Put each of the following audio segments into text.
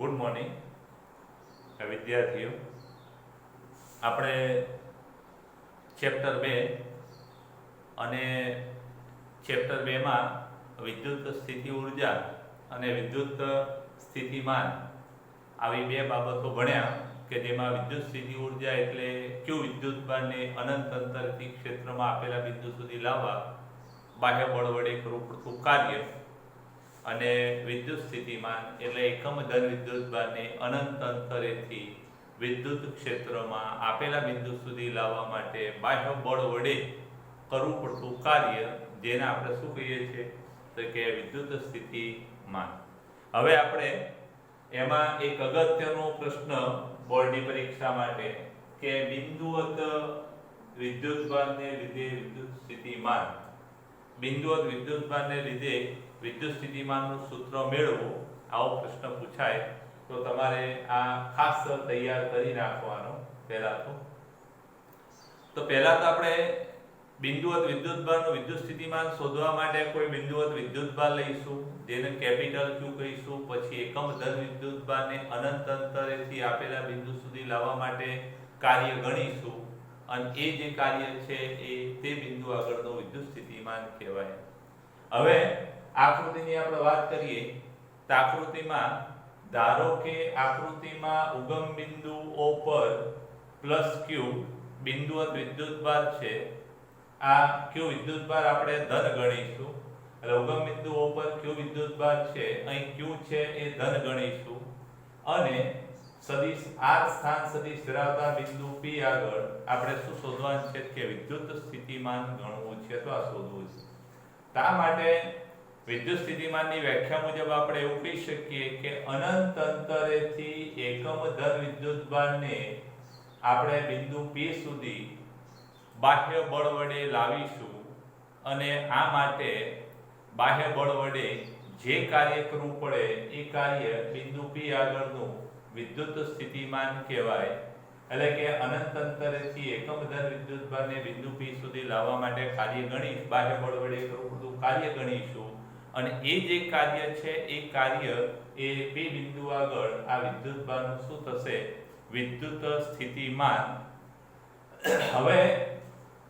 Good morning વિદ્યાર્થીઓ. આપણે chapter 2 અને ચેપ્ટર 2માં વિદ્યુત સ્થિતિ ઉર્જા અને વિદ્યુત સ્થિતિમાન આવી બે બાબતો ભણ્યા કે જેમાં વિદ્યુત સ્થિતિ ઉર્જા એટલે કયું વિદ્યુતભારને અનંત અંતરથી ક્ષેત્રમાં આપેલા બિંદુ સુધી લાવવા બાહ્ય બળ વડે કરવું પડતું કાર્ય, અને વિદ્યુત સ્થિતિમાન એટલે એકમ ધન વિદ્યુતભારને અનંત અંતરેથી વિદ્યુત ક્ષેત્રમાં આપેલા બિંદુ સુધી લાવવા માટે બાહ્ય બળ વડે કરવું પડતું કાર્ય, જેને આપણે શું કહીએ છીએ તો કે વિદ્યુત સ્થિતિમાન. હવે આપણે એમાં એક અગત્યનો પ્રશ્ન બોર્ડની પરીક્ષા માટે કે બિંદુવત વિદ્યુતભારને લીધે વિદ્યુત સ્થિતિમાન, બિંદુવત વિદ્યુતભારને લીધે વિદ્યુત સ્થિતિમાનનું સૂત્ર મેળવો, આવો પ્રશ્ન પૂછાય તો તમારે આ ખાસ તૈયાર કરી નાખવાનો. પહેલા તો આપણે બિંદુવત વિદ્યુતભારનું વિદ્યુત સ્થિતિમાન શોધવા માટે કોઈ બિંદુવત વિદ્યુતભાર લઈશું જેને કેપિટલ Q કહીશું. પછી એકમ ધન વિદ્યુતભારને અનંત અંતરેથી આપેલા બિંદુ સુધી લાવવા માટે કાર્ય ગણીશું, અને એ જે કાર્ય છે એ તે બિંદુ આગળનું વિદ્યુત સ્થિતિમાન કહેવાય. હવે આકૃતિની આપણે વાત કરીએ તો આકૃતિમાં ધારો કે આકૃતિમાં ઉગમ બિંદુઓ પર +Q બિંદુવત વિદ્યુતભાર છે. આ Q વિદ્યુતભાર આપણે ધન ગણીશું, એટલે ઉગમ બિંદુઓ પર Q વિદ્યુતભાર છે, અહીં Q છે એ ધન ગણીશું, અને સદિશ R સ્થાન સદિશ ધરાવતા બિંદુ P આગળ આપણે શું શોધવાનું છે કે વિદ્યુત સ્થિતિમાન ગણવું છે, તો આ શોધવું છે. આ માટે વિદ્યુત સ્થિતિમાનની વ્યાખ્યા મુજબ આપણે એવું કહી શકીએ કે અનંત અંતરેથી એકમ ધન વિદ્યુતભારને આપણે બિંદુ P સુધી બાહ્ય બળ વડે લાવીશું, અને આ માટે બાહ્ય બળ વડે જે કાર્ય કરવું પડે એ કાર્ય બિંદુ P આગળનું વિદ્યુત સ્થિતિમાન કહેવાય. એટલે કે અનંત અંતરેથી એકમ ધન વિદ્યુતભારને બિંદુ P સુધી લાવવા માટે કાર્ય ગણીશ, બાહ્ય બળ વડે કરવું પડતું કાર્ય ગણીશું, અને એ જે કાર્ય છે એ કાર્ય એ P બિંદુ આગળ આ વિદ્યુતભારનું શું થશે, વિદ્યુત સ્થિતિમાન. હવે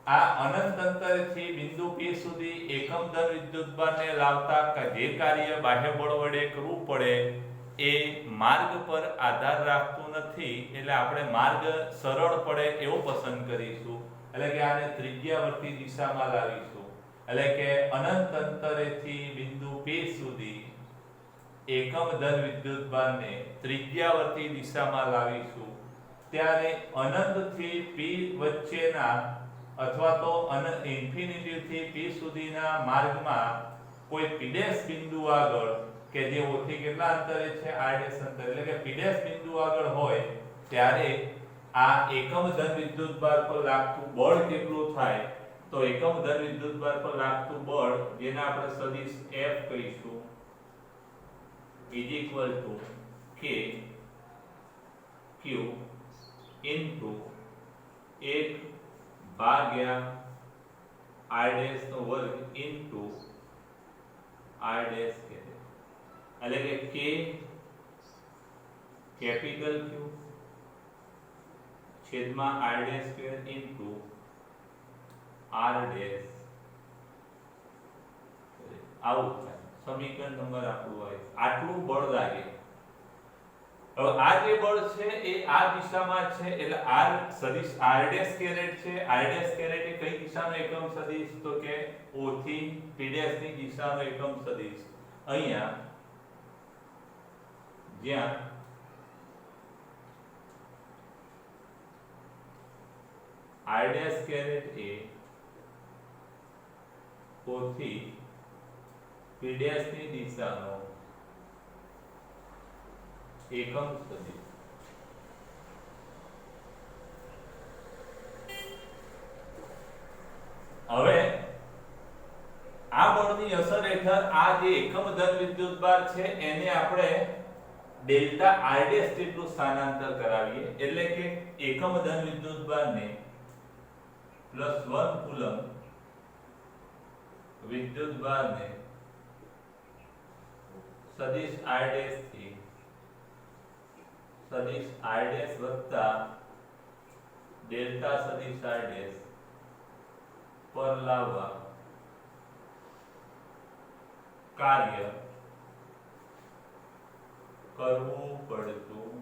આ અનંત અંતરથી બિંદુ P સુધી એકમ ધન વિદ્યુતભારને લાવતા જે કાર્ય બાહ્ય બળ વડે કરવું પડે એ માર્ગ પર આધાર રાખતું નથી, એટલે આપણે માર્ગ સરળ પડે એવો પસંદ કરીશું, એટલે કે આને ત્રિજ્યાવર્તી દિશામાં લાવીશું. એટલે કે અનંત અંતરેથી બિંદુ P સુધી એકમ ધન વિદ્યુતભારને ત્રિજ્યાવર્તી દિશામાં લાવીશું. ત્યારે અનંત થી P વચ્ચેના અથવા તો ઇન્ફિનિટી થી P સુધીના માર્ગમાં કોઈ P' બિંદુ આગળ કે જે O થી કેટલા અંતરે છે, R' અંતરે, એટલે કે P' બિંદુ આગળ હોય ત્યારે આ એકમ ધન વિદ્યુતભાર પર લાગતું બળ કેટલું થાય, તો એકમ ધન વિદ્યુતભાર પર લાગતું બળ જેને આપણે સદિશ F કહીશું = K Q * 1 ભાગ્યા R' નો વર્ગ * R' એટલે કે K કેપિટલ Q છેદમાં R' સ્ક્વેર * R'. આવું થાય સમીકરણ નંબર આપણું હોય. આટલું બળ લાગે. હવે આ જે બળ છે એ આ દિશામાં છે, એટલે R સદિશ R' કેરેટ છે. R' કેરેટ એ કઈ દિશાનો એકમ સદિશ, તો કે O થી P' ની દિશાનો એકમ સદિશ. અહીંયા જ્યાં R' કેરેટ એ O થી P' ની દિશાનો એકમ સદિશ. હવે આ બળની અસર હેઠળ આ જે એકમ ધન વિદ્યુતભાર છે એને આપણે ડેલ્ટા R' જેટલું સ્થાનાંતર કરાવીએ, એટલે કે એકમ ધન વિદ્યુતભારને +1 કુલમ વિદ્યુતભારને સદિશ R' થી સદિશ r ડેશ વત્તા ડેલ્ટા સદિશ r ડેશ પર લાવવા કાર્ય કરવું પડતું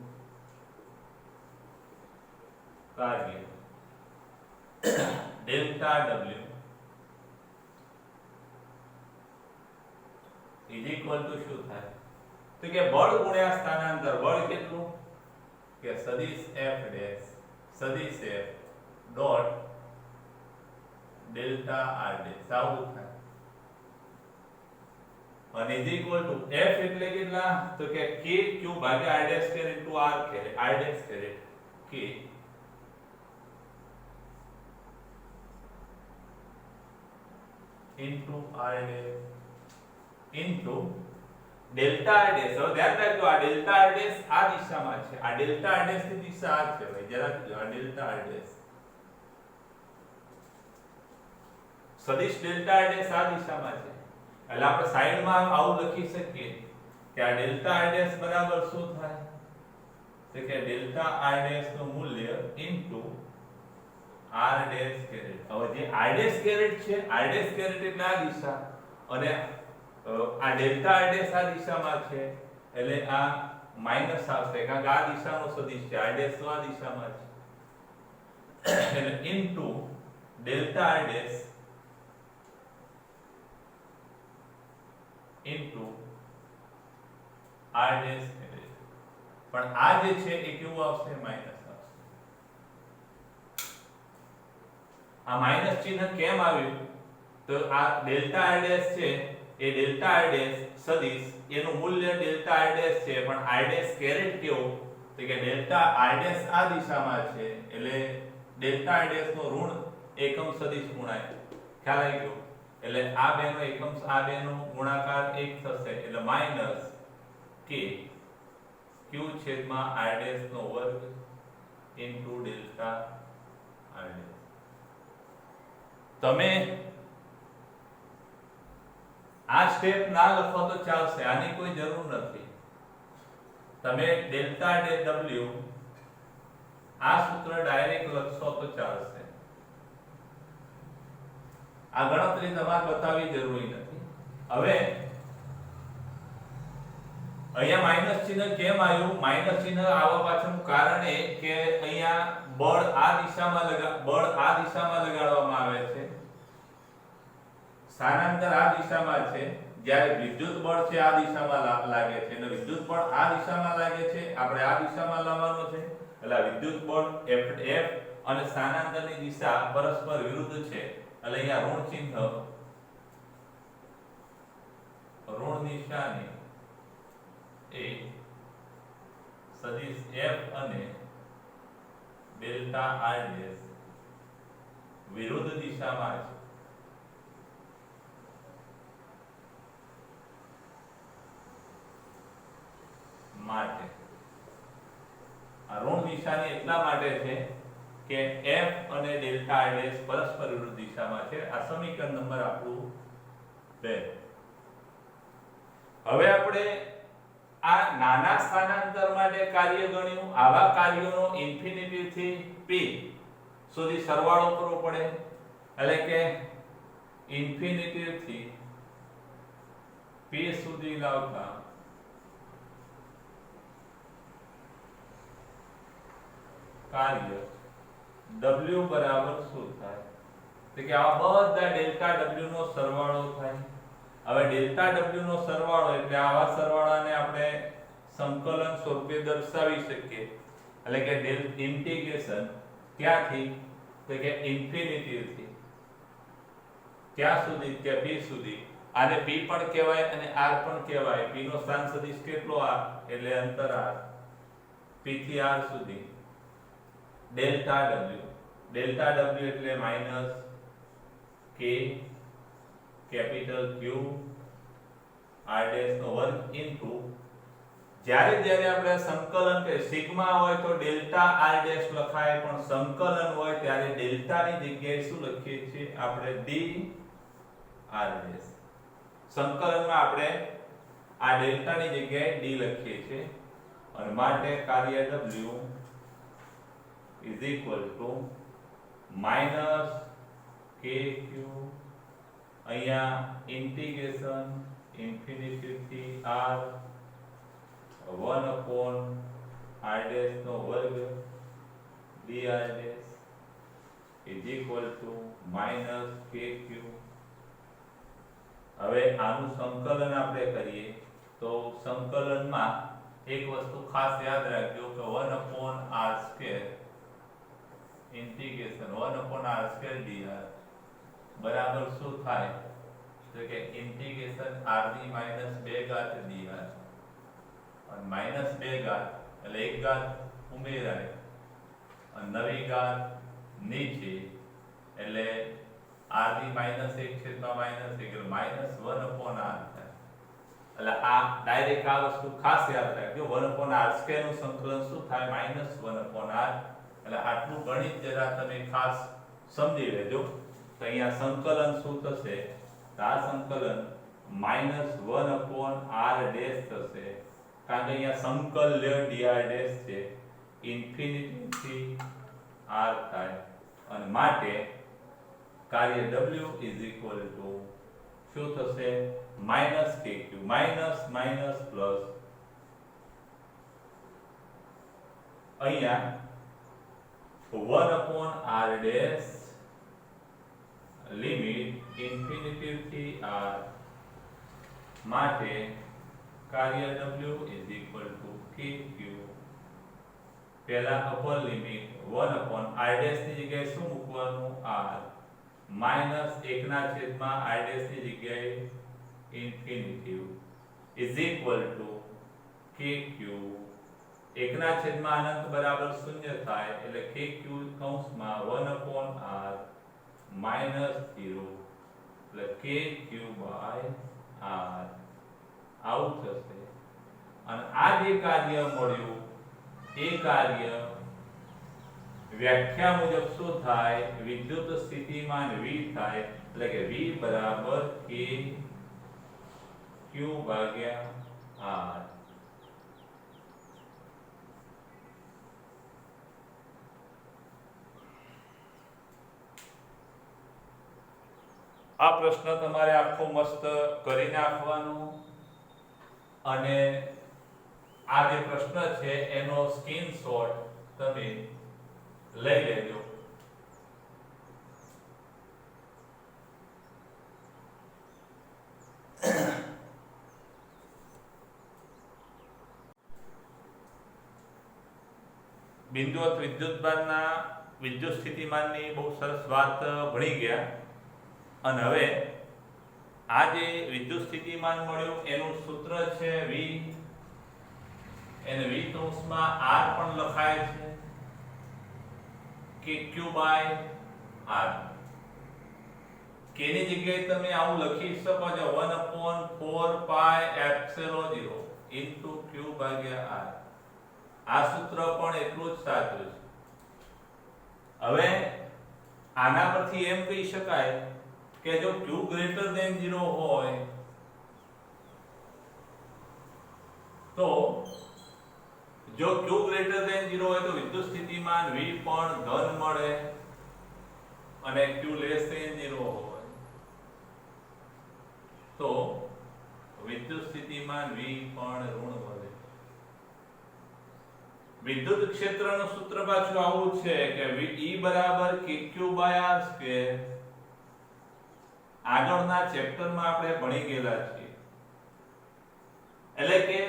કાર્ય delta w is equal to શું થાય તો કે બળ ગુણ્યા સ્થાનાંતર બળ કેટલું કે સદિશ f ડેશ સદિશ f dot delta r dash આવું થાય અને ઇઝ ઇક્વલ ટુ f એટલે કેટલા તો કે k q ભાગ્યા r dash square into r dash square k into r dash into delta r dash. હવે ધ્યાન રાખજો આ ડેલ્ટા r ડેશ આ દિશામાં છે, આ ડેલ્ટા r ડેશ ની દિશા આ છે ભાઈ જરા આ ડેલ્ટા r ડેશ સદિશ ડેલ્ટા r ડેશ આ દિશામાં છે એટલે આપણે સાઈડમાં આવું લખી શકીએ કે આ ડેલ્ટા r ડેશ બરાબર શું થાય તો કે ડેલ્ટા r ડેશ નું મૂલ્ય ઇન્ટુ r ડેશ કેરેટ. હવે જે r ડેશ કેરેટ છે r ડેશ કેરેટ એટલે આ દિશા અને આ ડેલ્ટા r ડેશ આ દિશામાં છે એટલે આ માઈનસ આવશે કારણ કે આ દિશાનો સદિશ છે r ડેશ તો આ દિશામાં છે એટલે into delta r dash into r dash caret. પણ આ જે છે એ કેવું આવશે માઈનસ આવશે. આ માઈનસ ચિહ્ન કેમ આવ્યું તો આ ડેલ્ટા r ડેશ છે એ ડેલ્ટા r ડેશ સદિશ એનું મૂલ્ય ડેલ્ટા r ડેશ છે પણ r ડેશ કેરેટ કેવો તો કે ડેલ્ટા r ડેશ આ દિશામાં છે એટલે ડેલ્ટા r ડેશ નો ઋણ એકમ સદિશ ગુણાય ખ્યાલ આવી ગયો એટલે આ બેનો એકમ આ બેનો ગુણાકાર 1 થશે એટલે માઈનસ k q છેદમાં r ડેશ નો વર્ગ ઇન્ટુ ડેલ્ટા r ડેશ. તમે આ સ્ટેપ ના લખો તો ચાલશે આની કોઈ જરૂર નથી. તમે ડેલ્ટા w આ સૂત્ર ડાયરેક્ટ લખશો તો ચાલશે. આ ગણતરી તમારે બતાવવી જરૂરી નથી. હવે અહીંયા માઈનસ ચિહ્ન કેમ આવ્યું માઈનસ ચિહ્ન આવવા પાછળનું કારણ એ કે અહીંયા બળ આ દિશામાં લગાડવામાં આવે છે સ્થાનાંતર આ દિશામાં છે જ્યારે વિદ્યુત બળ છે આ દિશામાં લાગે છે અને વિદ્યુત બળ આ દિશામાં લાગે છે આપણે આ દિશામાં લાવવાનો છે એટલે વિદ્યુત બળ F અને સ્થાનાંતરની દિશા પરસ્પર વિરુદ્ધ છે એટલે અહીંયા ઋણ ચિહ્ન ઋણ નિશાની એ સદિશ F અને ડેલ્ટા r ડેશ વિરુદ્ધ દિશામાં છે માટે આ ઋણ નિશાની એટલા માટે છે કે F અને ડેલ્ટા r ડેશ પરસ્પર વિરુદ્ધ દિશામાં છે. આ સમીકરણ નંબર આપણું 2. હવે આપણે આ નાના સ્થાનાંતર માટે કાર્ય ગણ્યું. આવા કાર્યોનો ઇન્ફિનિટી થી p સુધી સરવાળો કરવો પડે એટલે કે ઇન્ફિનિટી થી p સુધી લાવતા કાર્ય w બરાબર શું થાય તો કે આ બધા ડેલ્ટા w નો સરવાળો થાય. હવે ડેલ્ટા w નો સરવાળો એટલે આવા સરવાળાને આપણે સંકલન સ્વરૂપે દર્શાવી શકીએ એટલે કે ઇન્ટિગ્રેશન ક્યાંથી તો કે ઇન્ફિનિટી થી ક્યાં સુધી કે p સુધી. આને p પણ કહેવાય અને r પણ કહેવાય. p નો સ્થાન સદિશ કેટલો r એટલે અંતર r p થી r સુધી ડેલ્ટા w એટલે minus k capital Q r dash નો વર્ગ ઇન્ટુ જ્યારે આપણે સંકલન કે સિગ્મા હોય તો ડેલ્ટા r ડેશ લખાય પણ સંકલન હોય ત્યારે ડેલ્ટા ની જગ્યાએ શું લખીએ છીએ આપણે d r ડેશ. સંકલનમાં આપણે આ ડેલ્ટા ની જગ્યાએ d લખીએ છીએ અને માટે કાર્ય W is equal to minus KQ, અહીંયા ઇન્ટિગ્રેશન ઇન્ફિનિટી થી R 1 upon R dash નો વર્ગ dr dash is equal to minus KQ. હવે આનું સંકલન આપણે કરીએ તો સંકલનમાં એક વસ્તુ ખાસ યાદ રાખજો કે 1 upon R square integration 1 upon R square dr બરાબર શું થાય તો કે ઇન્ટિગ્રેશન R ની -2 ઘાત dr અને -2 ઘાત એટલે એક ઘાત ઉમેરાય અને નવી ઘાત નીચે એટલે R ની -1 છેદમાં -1 એટલે -1 upon R થાય એટલે આ ડાયરેક્ટ આ વસ્તુ ખાસ યાદ રાખજો 1 upon R square નું સંકલન શું થાય -1 upon R એટલે આટલું ગણિત જરા તમે ખાસ સમજી લેજો તો અહીંયા સંકલન શું થશે તો આ સંકલન -1 upon R dash થશે કારણ કે અહીંયા સંકલ્ય dr dash છે ઇન્ફિનિટી થી R થાય અને માટે કાર્ય W is equal to શું થશે minus KQ minus minus plus અહીંયા 1 upon R dash limit infinity થી R માટે કાર્ય W is equal to KQ પહેલા upper limit 1 upon R dash ની જગ્યાએ શું મૂકવાનું R માઈનસ 1 ના છેદમાં R dash ની જગ્યાએ infinity is equal to KQ 1 ના છેદમાં અનંત બરાબર 0 થાય એટલે KQ કૌંસમાં 1 upon R minus 0 એટલે KQ by R આવું થશે અને આ જે કાર્ય મળ્યું એ કાર્ય વ્યાખ્યા મુજબ શું થાય વિદ્યુત સ્થિતિમાન V થાય એટલે કે V બરાબર KQ ભાગ્યા R આ પ્રશ્ન તમારે આખો મસ્ત કરી નાખવાનો અને આ જે પ્રશ્ન છે એનો સ્ક્રીનશોટ તમે લઈ લેજો બિંદુવત વિદ્યુતભારના વિદ્યુત સ્થિતિમાનની બહુ સરસ વાત ભણી ગયા અને હવે આ જે વિદ્યુત સ્થિતિમાન મળ્યું એનું સૂત્ર છે V એને V કૌંસમાં R પણ લખાય છે KQ by R K ની જગ્યાએ તમે આવું લખી શકો છો 1 upon 4 pi epsilon 0 into Q ભાગ્યા R આ સૂત્ર પણ એટલું જ સાચું છે હવે આના પરથી એમ કહી શકાય કે જો Q greater than 0 હોય તો જો Q greater than 0 હોય તો વિદ્યુત સ્થિતિમાન V પણ ધન મળે અને Q less than 0 હોય તો વિદ્યુત સ્થિતિમાન V પણ ઋણ મળે વિદ્યુત ક્ષેત્રનું સૂત્ર પાછું આવું છે કે E બરાબર KQ by R સ્ક્વેર આગળના ચેપ્ટરમાં આપણે ભણી ગયેલા છીએ એટલે કે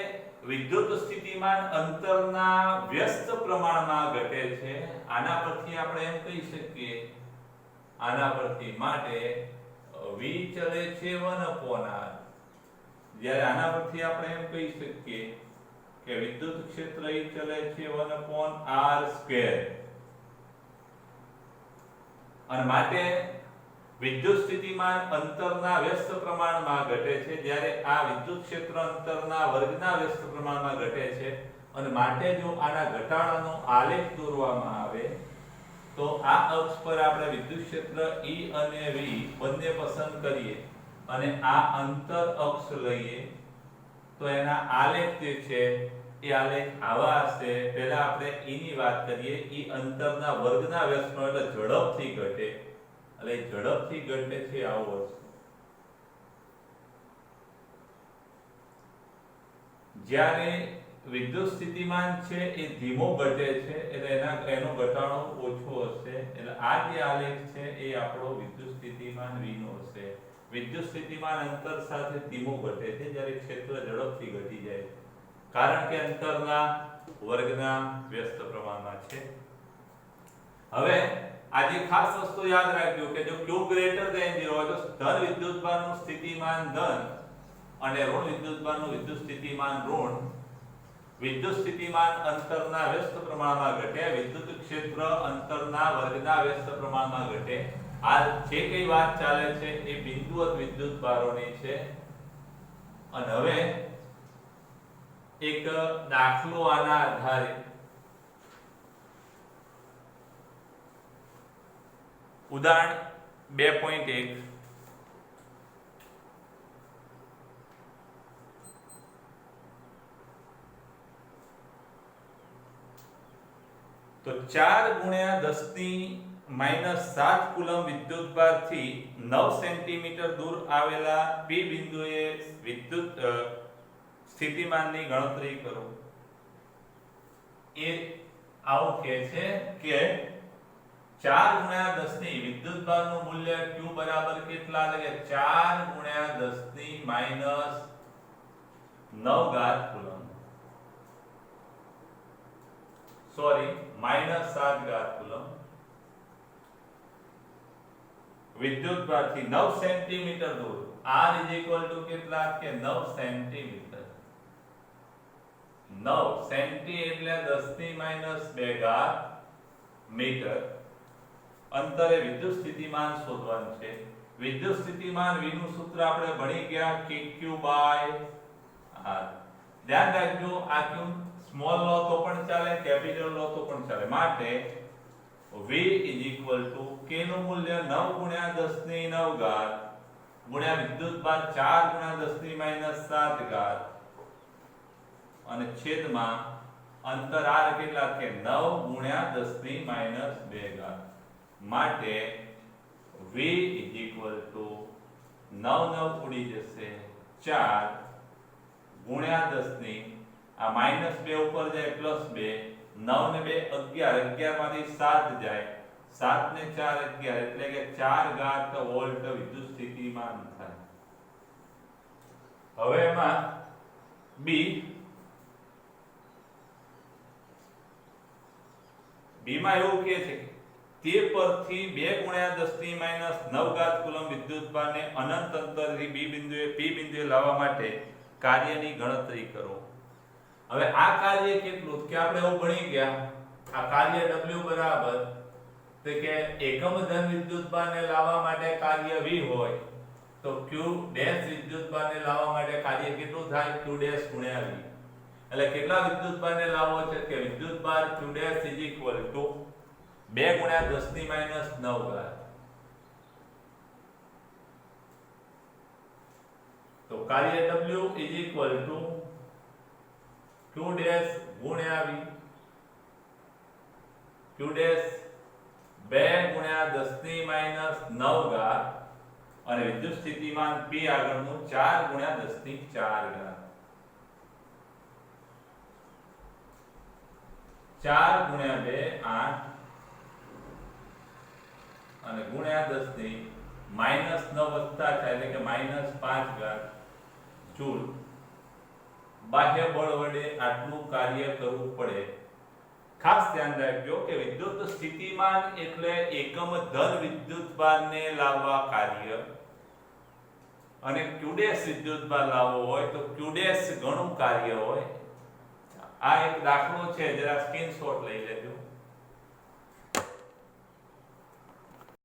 વિદ્યુત સ્થિતિમાન અંતરના વ્યસ્ત પ્રમાણમાં ઘટે છે આના પરથી આપણે એમ કહી શકીએ આના પરથી માટે V ચલે છે 1 upon R જ્યારે આના પરથી આપણે એમ કહી શકીએ કે વિદ્યુત ક્ષેત્ર E ચલે છે 1 upon R સ્ક્વેર અને માટે વિદ્યુત સ્થિતિમાન અંતરના વ્યસ્ત પ્રમાણમાં ઘટે છે જ્યારે આ વિદ્યુત ક્ષેત્ર અંતરના વર્ગના વ્યસ્ત પ્રમાણમાં ઘટે છે અને માટે જો આના ઘટાડાનો આલેખ દોરવામાં આવે તો આ અક્ષ પર આપણે વિદ્યુત ક્ષેત્ર E અને V બંને પસંદ કરીએ અને આ અંતર અક્ષ લઈએ તો એના આલેખ જે છે એ આલેખ આવા હશે. પહેલા આપણે E ની વાત કરીએ. E અંતરના વર્ગના વ્યસ્તનો એટલે ઝડપથી ઘટે. એટલે ઝડપથી ઘટે છે આવો હશે. જ્યારે વિદ્યુત સ્થિતિમાન છે એ ધીમો ઘટે છે એટલે એનો ઘટાડો ઓછો હશે. એટલે આ જે આલેખ છે એ આપણો વિદ્યુત સ્થિતિમાન V નો હશે. વિદ્યુત સ્થિતિમાન અંતર સાથે ધીમો ઘટે છે જ્યારે ક્ષેત્ર ઝડપથી ઘટી જાય છે, કારણ કે અંતરના વર્ગના વ્યસ્ત પ્રમાણમાં છે. હવે આજે ખાસ વસ્તુ યાદ રાખજો કે જો Q ગ્રેટર ધેન 0 હોય તો ધન વિદ્યુતભારનું સ્થિતિમાન ધન અને ઋણ વિદ્યુતભારનું વિદ્યુત સ્થિતિમાન ઋણ. વિદ્યુત સ્થિતિમાન અંતરના વ્યસ્ત પ્રમાણમાં ઘટે, વિદ્યુત ક્ષેત્ર અંતરના વર્ગના વ્યસ્ત પ્રમાણમાં ઘટે. આ જે કઈ વાત ચાલે છે એ બિંદુવત વિદ્યુતભારોની છે. અને હવે એક દાખલો આના આધારે ઉદાહરણ 2.1 તો 4 ગુણ્યા 10 ની -7 કુલમ વિદ્યુતભારથી 9 સેન્ટીમીટર દૂર આવેલા P બિંદુએ વિદ્યુત સ્થિતિમાનની ગણતરી કરો. એ આવું કહે છે કે 4 ગુણ્યા 10 ની વિદ્યુતભારનું મૂલ્ય Q બરાબર કેટલા? એટલે 4 ગુણ્યા 10 ની -9 ઘાત કુલમ, સોરી -7 ઘાત કુલમ. વિદ્યુતભારથી 9 સેન્ટીમીટર દૂર, R કેટલા? કે 9 સેન્ટીમીટર. 9 સેન્ટી એટલે 10 ની -2 ઘાત મીટર અંતરે વિદ્યુત સ્થિતિમાન શોધવાનું છે. વિદ્યુત સ્થિતિમાન V નું સૂત્ર આપણે ભણી ગયા KQ બાય R. ધ્યાન રાખજો આ Q સ્મોલ લો તો પણ ચાલે, કેપિટલ લો તો પણ ચાલે. માટે V K નું મૂલ્ય 9 ગુણ્યા 10 ની 9 ઘાત ગુણ્યા વિદ્યુતભાર 4 ગુણ્યા 10 ની -7 ઘાત અને છેદમાં અંતર R કેટલા? કે 9 ગુણ્યા 10 ની -2 ઘાત. માટે V 9 ઉડી જશે 4 ગુણ્યા 10 ની આ -2 ઉપર જાય +2, 9 ને 2 11, 11 માંથી 7 જાય, 7 ને 4 11 એટલે કે 4 ઘાત વોલ્ટ વિદ્યુત સ્થિતિમાન થાય. હવે એમાં B માં એવું કહે છે તે પરથી 2 ગુણ્યા 10 ની -9 ઘાત કુલમ વિદ્યુતભારને અનંત અંતરથી P બિંદુએ લાવવા માટે કાર્યની ગણતરી કરો. હવે આ કાર્ય કેટલું કે આપણે એવું ભણી ગયા. આ કાર્ય W બરાબર તો કે એકમ ધન વિદ્યુતભારને લાવવા માટે કાર્ય V હોય તો Q ડેશ વિદ્યુતભારને લાવવા માટે કાર્ય કેટલું થાય? Q ડેશ ગુણ્યા V. એટલે કેટલા વિદ્યુતભારને લાવવો છે? કે વિદ્યુતભાર Q ડેશ 2 ગુણ્યા 10 ની -9 ઘાત. તો કાર્ય W Q ડેશ ગુણ્યા V. Q ડેશ 2 ગુણ્યા 10 ની -9 ઘાત અને વિદ્યુત સ્થિતિમાન P આગળનું 4 ગુણ્યા 10 ની 4 ઘાત. 4 ગુણ્યા 2 8 અને ગુણ્યા 10 ની -9 વધતા થાય એટલે કે -5 ઘાત જૂલ. બાહ્ય બળ વડે આટલું કાર્ય કરવું પડે. ખાસ ધ્યાન રાખજો કે વિદ્યુત સ્થિતિમાન એટલે એકમ ધન વિદ્યુતભારને લાવવા કાર્ય અને Q ડેશ વિદ્યુતભાર લાવવો હોય તો Q ડેશ ઘણું કાર્ય હોય. આ એક દાખલો છે, જરા સ્ક્રીનશોટ લઈ લેજો.